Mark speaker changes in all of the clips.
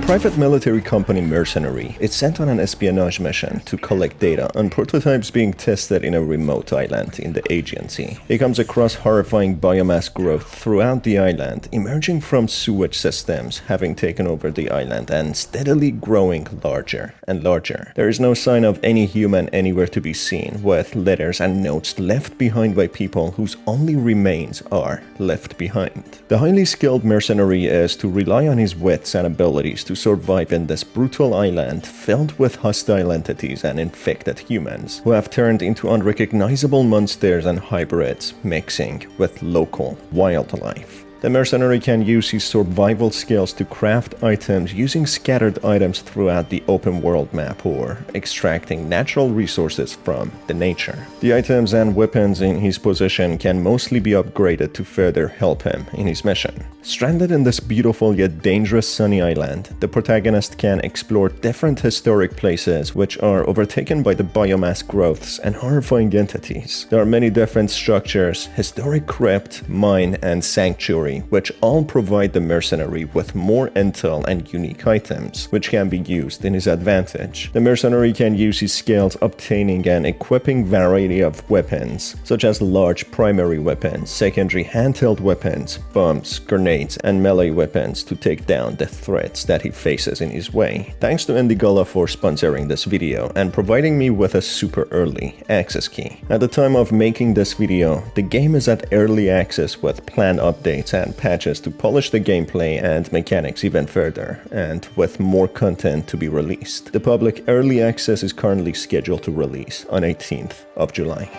Speaker 1: private military company Mercenary is sent on an espionage mission to collect data on prototypes being tested in a remote island in the Aegean Sea. He comes across horrifying biomass growth throughout the island, emerging from sewage systems having taken over the island and steadily growing larger and larger. There is no sign of any human anywhere to be seen, with letters and notes left behind by people whose only remains are left behind. The highly skilled mercenary is to rely on his wits and abilities to survive in this brutal island filled with hostile entities and infected humans who have turned into unrecognizable monsters and hybrids mixing with local wildlife. The mercenary can use his survival skills to craft items using scattered items throughout the open world map or extracting natural resources from the nature. The items and weapons in his possession can mostly be upgraded to further help him in his mission. Stranded in this beautiful yet dangerous sunny island, the protagonist can explore different historic places which are overtaken by the biomass growths and horrifying entities. There are many different structures, historic crypt, mine, and sanctuary, which all provide the mercenary with more intel and unique items, which can be used in his advantage. The mercenary can use his skills obtaining and equipping variety of weapons, such as large primary weapons, secondary handheld weapons, bombs, grenades, and melee weapons to take down the threats that he faces in his way. Thanks to Indigala for sponsoring this video and providing me with a super early access key. At the time of making this video, the game is at early access with planned updates and patches to polish the gameplay and mechanics even further, and with more content to be released. The public early access is currently scheduled to release on 18th of July.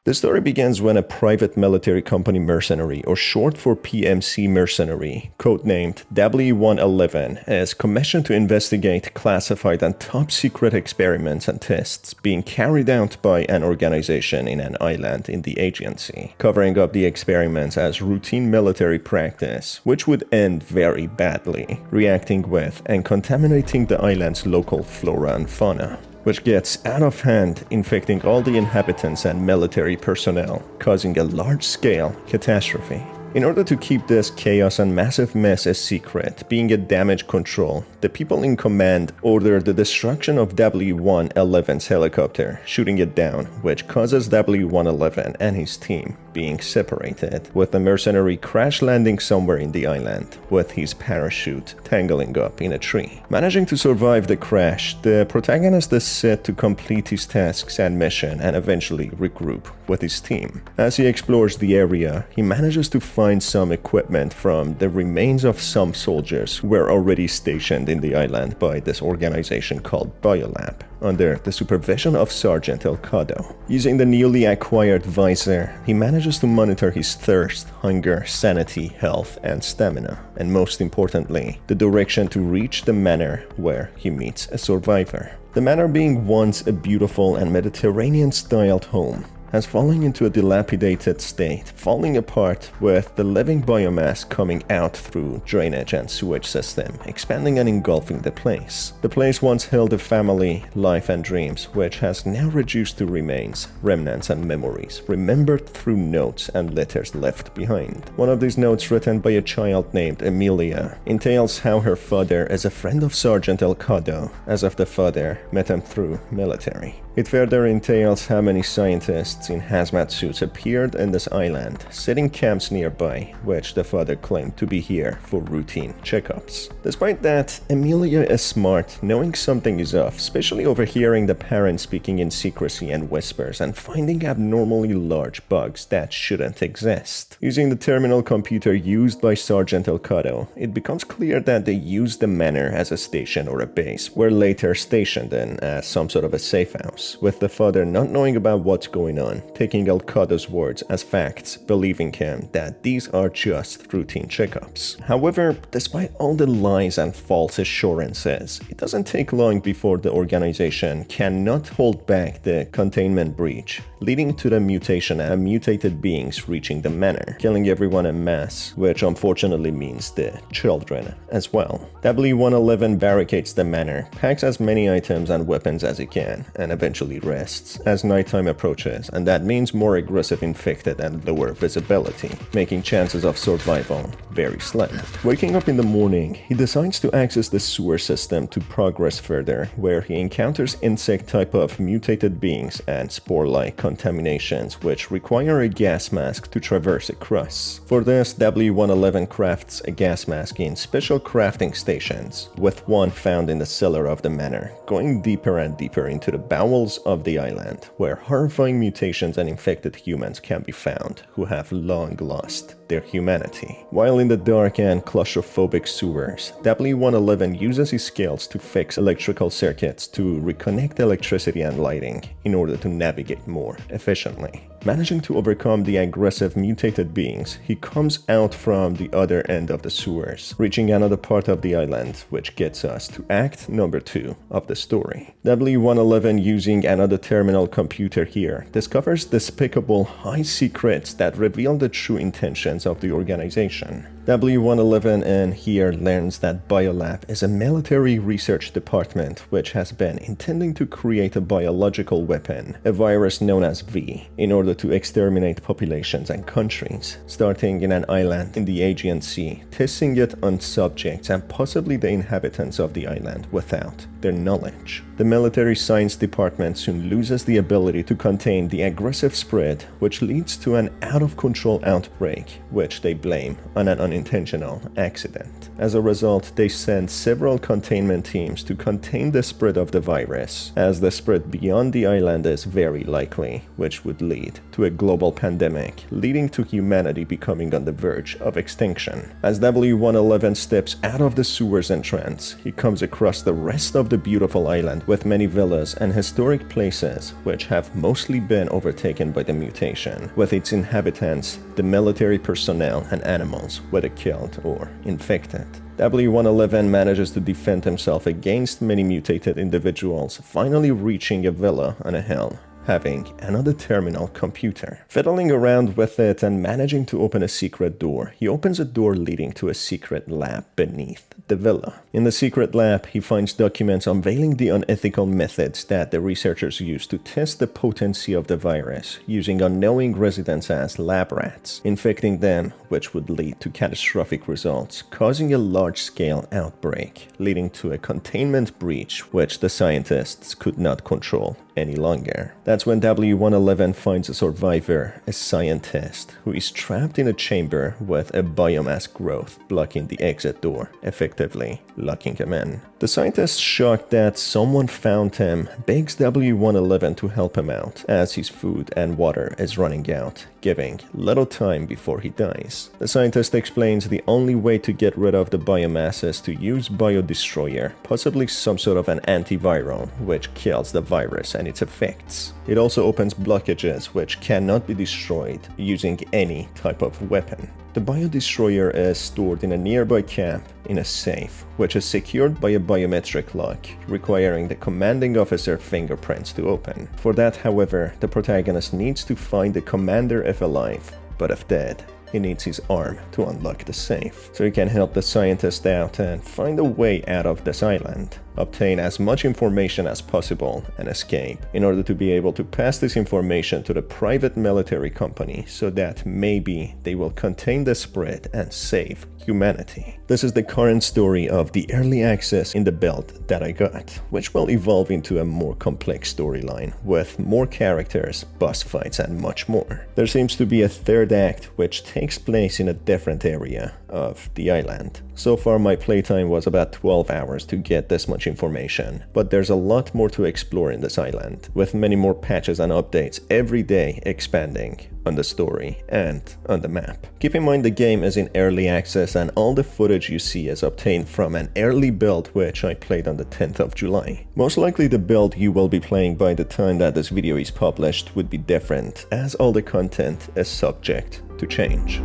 Speaker 1: The story begins when a private military company mercenary, or short for PMC mercenary, codenamed W111, is commissioned to investigate classified and top-secret experiments and tests being carried out by an organization in an island in the Aegean Sea, covering up the experiments as routine military practice, which would end very badly, reacting with and contaminating the island's local flora and fauna, which gets out of hand, infecting all the inhabitants and military personnel, causing a large-scale catastrophe. In order to keep this chaos and massive mess a secret, being a damage control, the people in command order the destruction of W111's helicopter, shooting it down, which causes W111 and his team being separated, with the mercenary crash landing somewhere in the island, with his parachute tangling up in a tree. Managing to survive the crash, the protagonist is set to complete his tasks and mission and eventually regroup with his team. As he explores the area, he manages to find some equipment from the remains of some soldiers who were already stationed in the island by this organization called Biolab, under the supervision of Sergeant Elcado. Using the newly acquired visor, he manages to monitor his thirst, hunger, sanity, health, and stamina, and most importantly, the direction to reach the manor where he meets a survivor. The manor, being once a beautiful and Mediterranean-styled home, has fallen into a dilapidated state, falling apart with the living biomass coming out through drainage and sewage system, expanding and engulfing the place. The place once held a family, life and dreams, which has now reduced to remains, remnants and memories, remembered through notes and letters left behind. One of these notes, written by a child named Emilia, entails how her father is a friend of Sergeant Elcado, as if the father met him through military. It further entails how many scientists in hazmat suits appeared in this island, setting camps nearby, which the father claimed to be here for routine checkups. Despite that, Emilia is smart, knowing something is off, especially overhearing the parents speaking in secrecy and whispers and finding abnormally large bugs that shouldn't exist. Using the terminal computer used by Sergeant Elcado, it becomes clear that they used the manor as a station or a base, were later stationed in as some sort of a safe house, with the father not knowing about what's going on, taking Elcado's words as facts, believing him that these are just routine checkups. However, despite all the lies and false assurances, it doesn't take long before the organization cannot hold back the containment breach, leading to the mutation and mutated beings reaching the manor, killing everyone en masse, which unfortunately means the children as well. W111 barricades the manor, packs as many items and weapons as he can, and eventually eventually rests as nighttime approaches, and that means more aggressive infected and lower visibility, making chances of survival very slim. Waking up in the morning, he decides to access the sewer system to progress further, where he encounters insect type of mutated beings and spore-like contaminations which require a gas mask to traverse across. For this, W111 crafts a gas mask in special crafting stations, with one found in the cellar of the manor, going deeper and deeper into the bowels of the island, where horrifying mutations and infected humans can be found who have long lost their humanity. While in the dark and claustrophobic sewers, W111 uses his skills to fix electrical circuits to reconnect electricity and lighting in order to navigate more efficiently. Managing to overcome the aggressive mutated beings, he comes out from the other end of the sewers, reaching another part of the island, which gets us to act number 2 of the story. W111, using another terminal computer here, discovers despicable high secrets that reveal the true intentions of the organization. W111 and here learns that Biolab is a military research department which has been intending to create a biological weapon, a virus known as V, in order to exterminate populations and countries, starting in an island in the Aegean Sea, testing it on subjects and possibly the inhabitants of the island without their knowledge. The military science department soon loses the ability to contain the aggressive spread, which leads to an out-of-control outbreak, which they blame on an unintentional accident. As a result, they send several containment teams to contain the spread of the virus, as the spread beyond the island is very likely, which would lead to a global pandemic, leading to humanity becoming on the verge of extinction. As W111 steps out of the sewers entrance, he comes across the rest of the beautiful island with many villas and historic places which have mostly been overtaken by the mutation, with its inhabitants, the military personnel and animals, whether killed or infected. W111 manages to defend himself against many mutated individuals, finally reaching a villa on a hill, having another terminal computer. Fiddling around with it and managing to open a secret door, he opens a door leading to a secret lab beneath the villa. In the secret lab, he finds documents unveiling the unethical methods that the researchers use to test the potency of the virus, using unknowing residents as lab rats, infecting them, which would lead to catastrophic results, causing a large-scale outbreak, leading to a containment breach which the scientists could not control any longer. That's when W111 finds a survivor, a scientist, who is trapped in a chamber with a biomass growth blocking the exit door, effectively locking him in. The scientist, shocked that someone found him, begs W111 to help him out, as his food and water is running out, giving little time before he dies. The scientist explains the only way to get rid of the biomass is to use Biodestroyer, possibly some sort of an antiviral, which kills the virus and its effects. It also opens blockages which cannot be destroyed using any type of weapon. The Biodestroyer is stored in a nearby camp in a safe, which is secured by a biometric lock, requiring the commanding officer fingerprints to open. For that, however, the protagonist needs to find the commander if alive, but if dead, he needs his arm to unlock the safe, so he can help the scientist out and find a way out of this island, obtain as much information as possible, and escape, in order to be able to pass this information to the private military company so that maybe they will contain the spread and save humanity. This is the current story of the early access in the build that I got, which will evolve into a more complex storyline with more characters, boss fights, and much more. There seems to be a third act which takes place in a different area of the island. So far my playtime was about 12 hours to get this much information, but there's a lot more to explore in this island, with many more patches and updates every day expanding on the story and on the map. Keep in mind the game is in early access and all the footage you see is obtained from an early build which I played on the 10th of July. Most likely the build you will be playing by the time that this video is published would be different, as all the content is subject to change.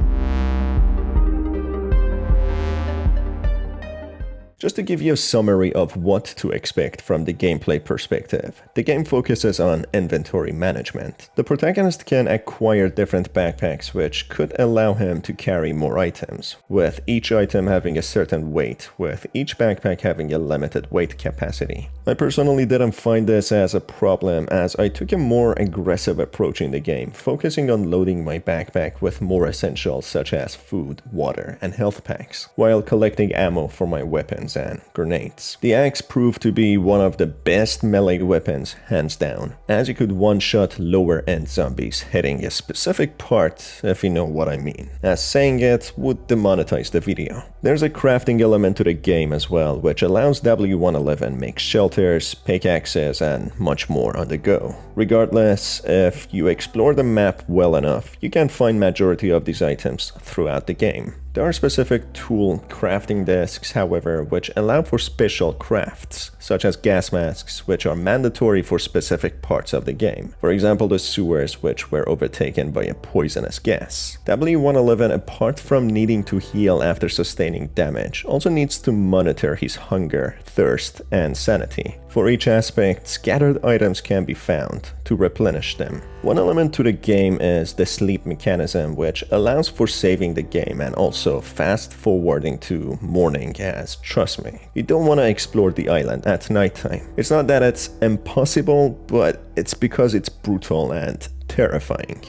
Speaker 1: Just to give you a summary of what to expect from the gameplay perspective, the game focuses on inventory management. The protagonist can acquire different backpacks which could allow him to carry more items, with each item having a certain weight, with each backpack having a limited weight capacity. I personally didn't find this as a problem as I took a more aggressive approach in the game, focusing on loading my backpack with more essentials such as food, water, and health packs, while collecting ammo for my weapons and grenades. The axe proved to be one of the best melee weapons, hands down, as you could one-shot lower-end zombies hitting a specific part, if you know what I mean, as saying it would demonetize the video. There's a crafting element to the game as well, which allows W111 make shelters, pickaxes, and much more on the go. Regardless, if you explore the map well enough, you can find majority of these items throughout the game. There are specific tool crafting desks, however, which allow for special crafts, such as gas masks, which are mandatory for specific parts of the game. For example, the sewers, which were overtaken by a poisonous gas. W111, apart from needing to heal after sustaining damage, also needs to monitor his hunger, thirst, and sanity. For each aspect, scattered items can be found to replenish them. One element to the game is the sleep mechanism, which allows for saving the game and also fast forwarding to morning, as trust me, you don't want to explore the island at nighttime. It's not that it's impossible, but it's because it's brutal and terrifying.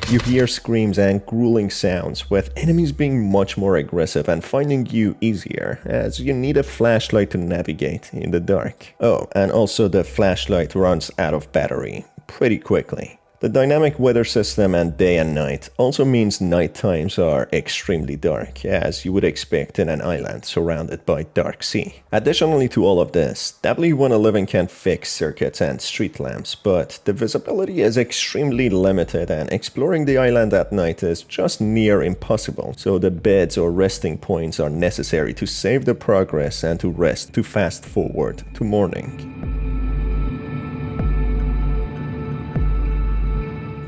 Speaker 1: You hear screams and grueling sounds, with enemies being much more aggressive and finding you easier, as you need a flashlight to navigate in the dark. Oh, and also the flashlight runs out of battery pretty quickly. The dynamic weather system and day and night also means night times are extremely dark, as you would expect in an island surrounded by dark sea. Additionally to all of this, W111 can fix circuits and street lamps, but the visibility is extremely limited and exploring the island at night is just near impossible, so the beds or resting points are necessary to save the progress and to rest to fast forward to morning.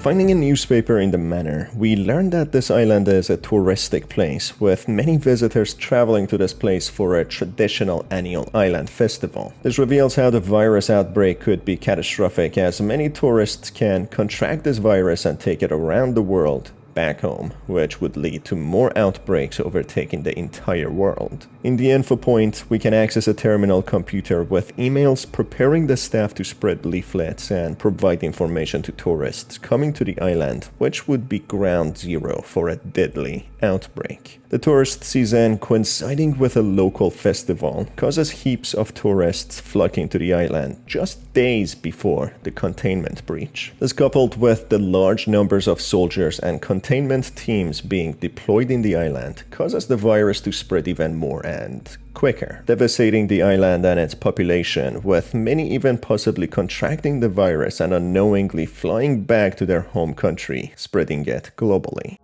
Speaker 1: Finding a newspaper in the Manor, we learned that this island is a touristic place, with many visitors traveling to this place for a traditional annual island festival. This reveals how the virus outbreak could be catastrophic, as many tourists can contract this virus and take it around the world back home, which would lead to more outbreaks overtaking the entire world. In the info point, we can access a terminal computer with emails preparing the staff to spread leaflets and provide information to tourists coming to the island, which would be ground zero for a deadly outbreak. The tourist season, coinciding with a local festival, causes heaps of tourists flocking to the island just days before the containment breach. This, coupled with the large numbers of soldiers and containment teams being deployed in the island, causes the virus to spread even more and quicker, devastating the island and its population, with many even possibly contracting the virus and unknowingly flying back to their home country, spreading it globally.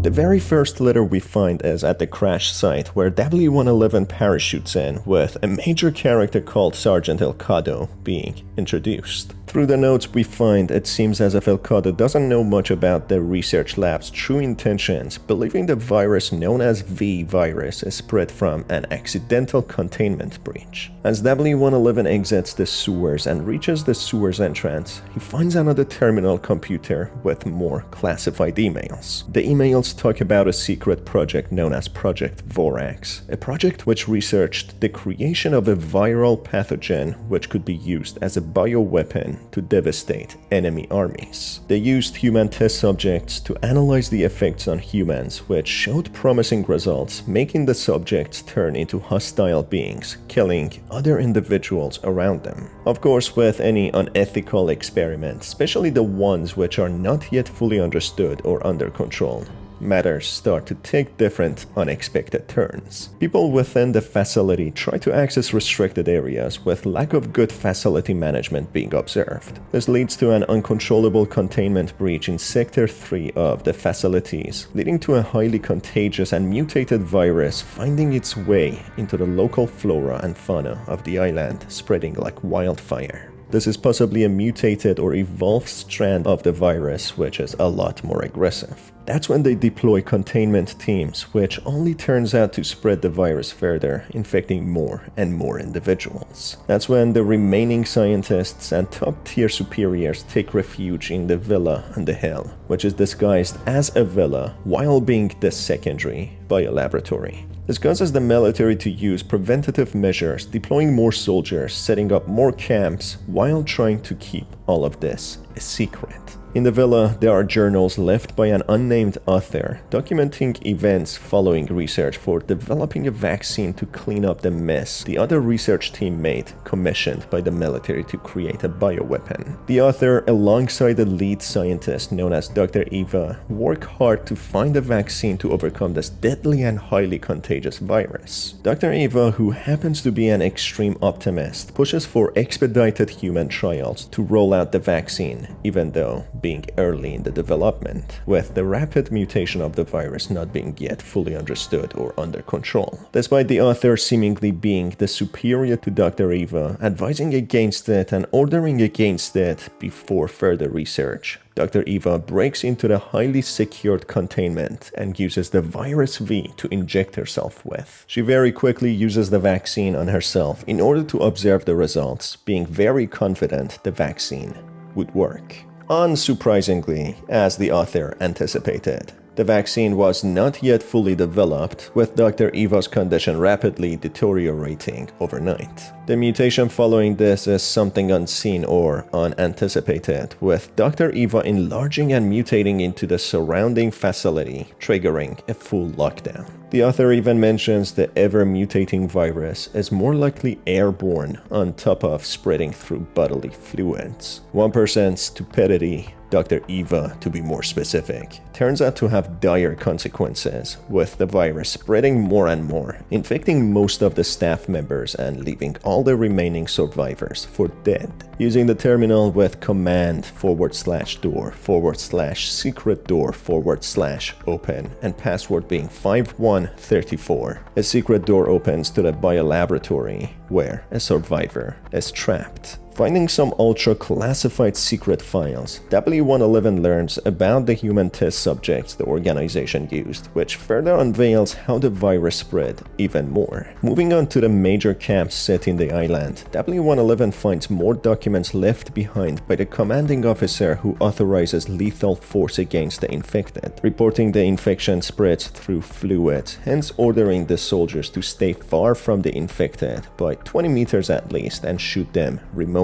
Speaker 1: The very first letter we find is at the crash site, where W111 parachutes in, with a major character called Sergeant Elcado being introduced. Through the notes we find, it seems as if Elcado doesn't know much about the research lab's true intentions, believing the virus known as V virus is spread from an accidental containment breach. As W111 exits the sewers and reaches the sewers entrance, he finds another terminal computer with more classified emails. The emails talk about a secret project known as Project Vorax, a project which researched the creation of a viral pathogen which could be used as a bioweapon to devastate enemy armies. They used human test subjects to analyze the effects on humans, which showed promising results, making the subjects turn into hostile beings, killing other individuals around them. Of course, with any unethical experiment, especially the ones which are not yet fully understood or under control, matters start to take different, unexpected turns. People within the facility try to access restricted areas with lack of good facility management being observed. This leads to an uncontrollable containment breach in Sector 3 of the facilities, leading to a highly contagious and mutated virus finding its way into the local flora and fauna of the island, spreading like wildfire. This is possibly a mutated or evolved strand of the virus, which is a lot more aggressive. That's when they deploy containment teams, which only turns out to spread the virus further, infecting more and more individuals. That's when the remaining scientists and top-tier superiors take refuge in the villa on the hill, which is disguised as a villa while being the secondary biolaboratory. This causes the military to use preventative measures, deploying more soldiers, setting up more camps, while trying to keep all of this a secret. In the villa, there are journals left by an unnamed author documenting events following research for developing a vaccine to clean up the mess the other research team made, commissioned by the military to create a bioweapon. The author, alongside the lead scientist known as Dr. Eva, work hard to find a vaccine to overcome this deadly and highly contagious virus. Dr. Eva, who happens to be an extreme optimist, pushes for expedited human trials to roll out the vaccine, even though being early in the development, with the rapid mutation of the virus not being yet fully understood or under control. Despite the author seemingly being the superior to Dr. Eva, advising against it and ordering against it before further research, Dr. Eva breaks into the highly secured containment and uses the virus V to inject herself with. She very quickly uses the vaccine on herself in order to observe the results, being very confident the vaccine would work. Unsurprisingly, as the author anticipated, the vaccine was not yet fully developed, with Dr. Eva's condition rapidly deteriorating overnight. The mutation following this is something unseen or unanticipated, with Dr. Eva enlarging and mutating into the surrounding facility, triggering a full lockdown. The author even mentions the ever-mutating virus is more likely airborne on top of spreading through bodily fluids. One person's stupidity, Dr. Eva to be more specific, turns out to have dire consequences, with the virus spreading more and more, infecting most of the staff members and leaving all the remaining survivors for dead. Using the terminal with command /door/secret door/open and password being 5134, a secret door opens to the biolaboratory where a survivor is trapped. Finding some ultra-classified secret files, W111 learns about the human test subjects the organization used, which further unveils how the virus spread even more. Moving on to the major camps set in the island, W111 finds more documents left behind by the commanding officer who authorizes lethal force against the infected, reporting the infection spreads through fluids, hence ordering the soldiers to stay far from the infected by 20 meters at least and shoot them remotely.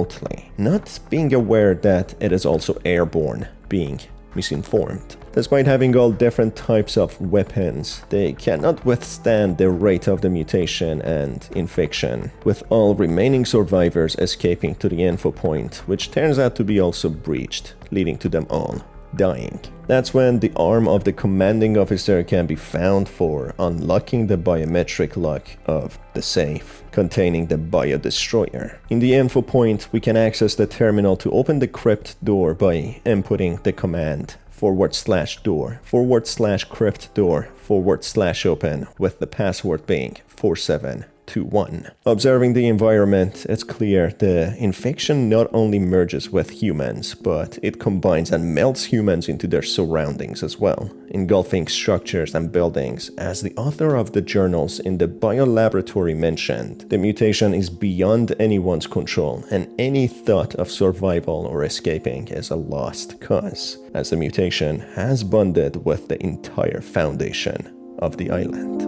Speaker 1: Not being aware that it is also airborne, being misinformed. Despite having all different types of weapons, they cannot withstand the rate of the mutation and infection, with all remaining survivors escaping to the info point, which turns out to be also breached, leading to them all dying. That's when the arm of the commanding officer can be found for unlocking the biometric lock of the safe containing the bio-destroyer. In the info point, we can access the terminal to open the crypt door by inputting the command /door/crypt door/open, with the password being 4721. Observing the environment, it's clear the infection not only merges with humans, but it combines and melts humans into their surroundings as well, engulfing structures and buildings. As the author of the journals in the biolaboratory mentioned, the mutation is beyond anyone's control, and any thought of survival or escaping is a lost cause, as the mutation has bonded with the entire foundation of the island.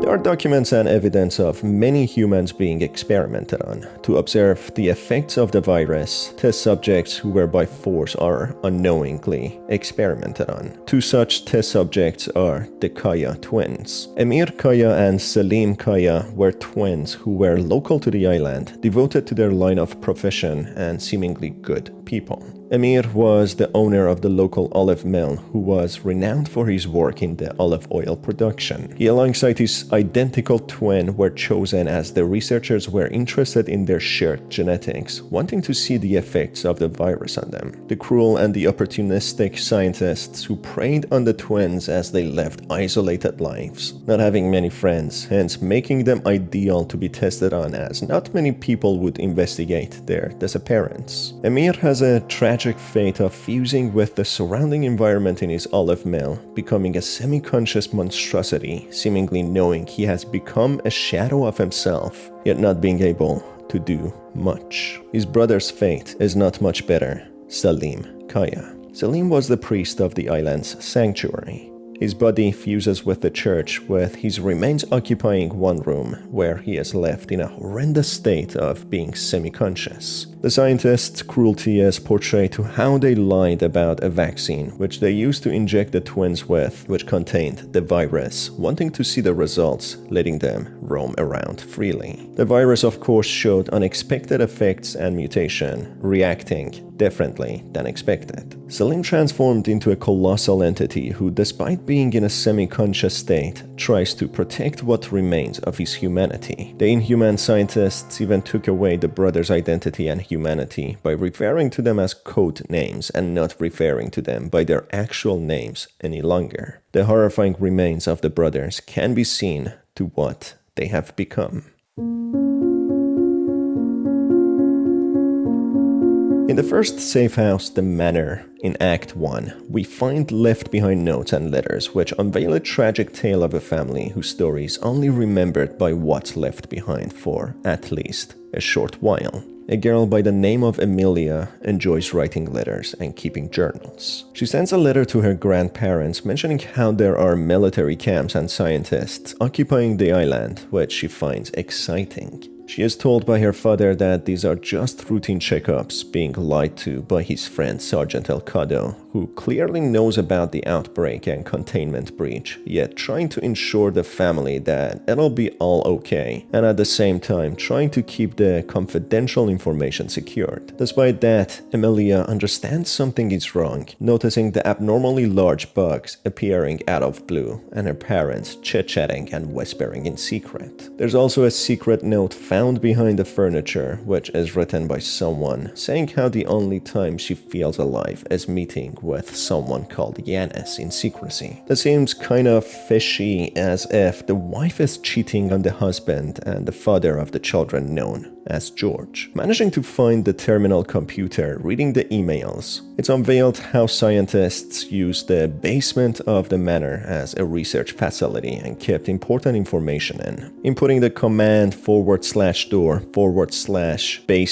Speaker 1: There are documents and evidence of many humans being experimented on. To observe the effects of the virus, test subjects who were by force or unknowingly experimented on. Two such test subjects are the Kaya twins. Emir Kaya and Selim Kaya were twins who were local to the island, devoted to their line of profession and seemingly good people. Emir was the owner of the local olive mill who was renowned for his work in the olive oil production. He, alongside his identical twin, were chosen as the researchers were interested in their shared genetics, wanting to see the effects of the virus on them. The cruel and the opportunistic scientists who preyed on the twins as they lived isolated lives, not having many friends, hence making them ideal to be tested on, as not many people would investigate their disappearance. Emir has a tragic fate of fusing with the surrounding environment in his olive mill, becoming a semi-conscious monstrosity, seemingly knowing he has become a shadow of himself, yet not being able to do much. His brother's fate is not much better. Salim Kaya. Salim was the priest of the island's sanctuary. His body fuses with the church, with his remains occupying one room, where he is left in a horrendous state of being semi-conscious. The scientists' cruelty is portrayed to how they lied about a vaccine, which they used to inject the twins with, which contained the virus, wanting to see the results, letting them roam around freely. The virus, of course, showed unexpected effects and mutation, reacting differently than expected. Salim transformed into a colossal entity who, despite being in a semi-conscious state, tries to protect what remains of his humanity. The inhuman scientists even took away the brothers' identity and humanity by referring to them as code names and not referring to them by their actual names any longer. The horrifying remains of the brothers can be seen to what they have become. In the first safe house, the Manor, in Act 1, we find left behind notes and letters which unveil a tragic tale of a family whose story is only remembered by what's left behind for, at least, a short while. A girl by the name of Emilia enjoys writing letters and keeping journals. She sends a letter to her grandparents mentioning how there are military camps and scientists occupying the island, which she finds exciting. She is told by her father that these are just routine checkups, being lied to by his friend Sergeant Elcado, who clearly knows about the outbreak and containment breach, yet trying to ensure the family that it'll be all okay, and at the same time trying to keep the confidential information secured. Despite that, Emilia understands something is wrong, noticing the abnormally large bugs appearing out of blue, and her parents chit-chatting and whispering in secret. There's also a secret note found behind the furniture, which is written by someone, saying how the only time she feels alive is meeting with someone called Yanis in secrecy. This seems kind of fishy, as if the wife is cheating on the husband and the father of the children known as George. Managing to find the terminal computer, reading the emails, it's unveiled how scientists used the basement of the manor as a research facility and kept important information in. Inputting the command /door/base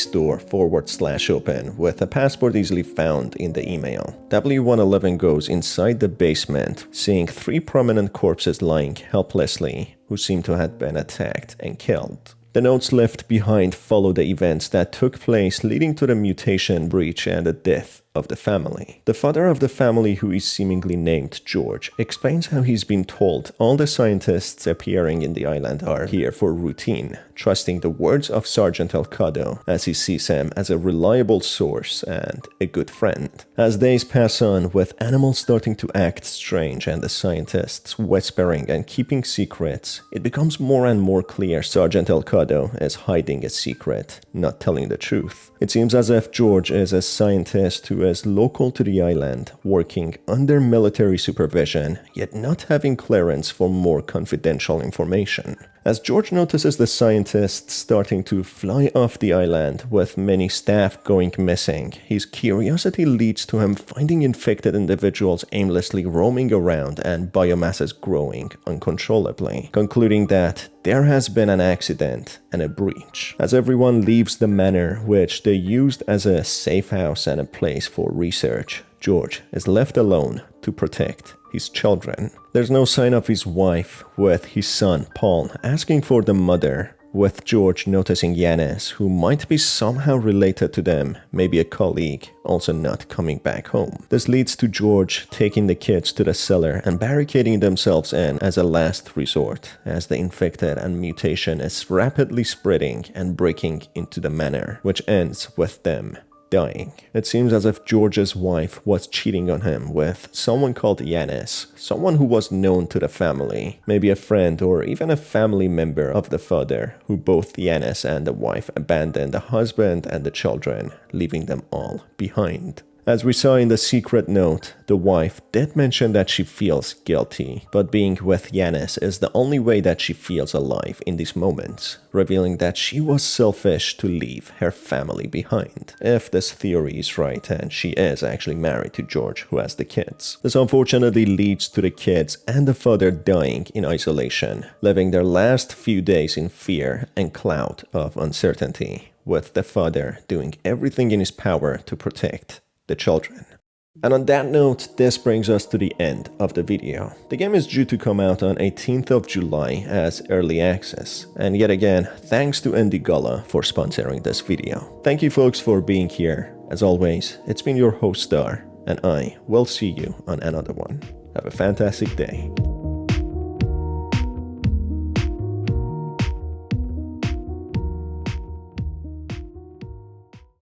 Speaker 1: door/open with a password easily found in the email. W111 goes inside the basement, seeing 3 prominent corpses lying helplessly, who seem to have been attacked and killed. The notes left behind follow the events that took place leading to the mutation breach and the death of the family. The father of the family, who is seemingly named George, explains how he's been told all the scientists appearing in the island are here for routine, trusting the words of Sergeant Elcado as he sees him as a reliable source and a good friend. As days pass on, with animals starting to act strange and the scientists whispering and keeping secrets, it becomes more and more clear Sergeant Elcado is hiding a secret, not telling the truth. It seems as if George is a scientist who is local to the island, working under military supervision, yet not having clearance for more confidential information. As George notices the scientists starting to fly off the island, with many staff going missing, his curiosity leads to him finding infected individuals aimlessly roaming around and biomasses growing uncontrollably, concluding that there has been an accident and a breach. As everyone leaves the manor, which they used as a safe house and a place for research, George is left alone to protect his children. There's no sign of his wife, with his son Paul asking for the mother, with George noticing Yanis, who might be somehow related to them, maybe a colleague, also not coming back home. This leads to George taking the kids to the cellar and barricading themselves in as a last resort, as the infected and mutation is rapidly spreading and breaking into the manor, which ends with them dying. It seems as if George's wife was cheating on him with someone called Yanis, someone who was known to the family, maybe a friend or even a family member of the father, who both Yanis and the wife abandoned the husband and the children, leaving them all behind. As we saw in the secret note, the wife did mention that she feels guilty, but being with Yanis is the only way that she feels alive in these moments, revealing that she was selfish to leave her family behind, if this theory is right and she is actually married to George who has the kids. This unfortunately leads to the kids and the father dying in isolation, living their last few days in fear and cloud of uncertainty, with the father doing everything in his power to protect the children. And on that note, this brings us to the end of the video. The game is due to come out on 18th of July as early access. And yet again, thanks to Indigala for sponsoring this video. Thank you folks for being here. As always, it's been your host Star, and I will see you on another one. Have a fantastic day.